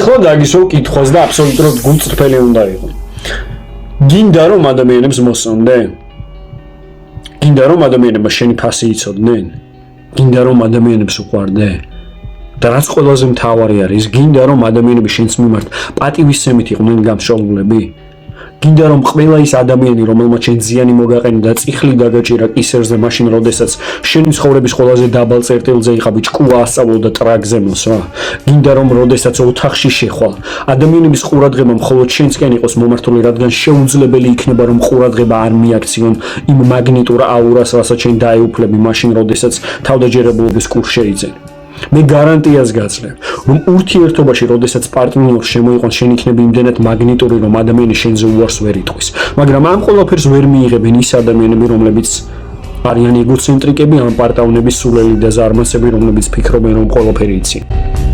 ეხლა დაგისვევ კითხვას და აბსოლუტურად გულწრფელი უნდა იყო. გინდა რომ ადამიანებს მოსონდე? გინდა რომ ადამიანებმა შენი ფასი იცოდნენ? გინდა რომ ადამიანებს უყვარდე? და რაც ყველაზე მთავარი არის, გინდა რომ ადამიანები შენს მიმართ პატივისცემით იყვნენ გამშრალულები? გინდა რომ ყველა ის ადამიანი, რომელმაც შენ ზიანი მოგაყენა და წიხლი დაგაჭირა კისერზე მაშინ, როდესაც შენი ცხოვრების ყველაზე დაბალ წერტილზე იყავი, ჭკუა ასწავლო და ტრაკზე მოსვა? გინდა რომ როდესაც ოთახში შეხვალ, ადამიანების ყურადღება მხოლოდ შენსკენ იყოს მომართული, რადგან შეუძლებელი იქნება რომ ყურადღება არ მიაქციონ იმ მაგნიტურ აურას, რასაც შენ დაეუფლები მაშინ, როდესაც თავდაჯერებულობის კურსს შეიძენ. მე გარანტიას გაძლევ, რომ ურთიერთობაში, როდესაც პარტნიორს შემოიყვანს, შენ იქნები იმდენად მაგნიტური, რომ ადამიანი შენზე უარს ვერ იტყვის. მაგრამ ამ ყველაფერს ვერ მიიღებენ ის ადამიანები, რომლებიც არიან ეგოცენტრიკები, ამპარტავნების სულელი და ზარმაცები, რომლებიც ფიქრობენ, რომ ყველაფერი იციან.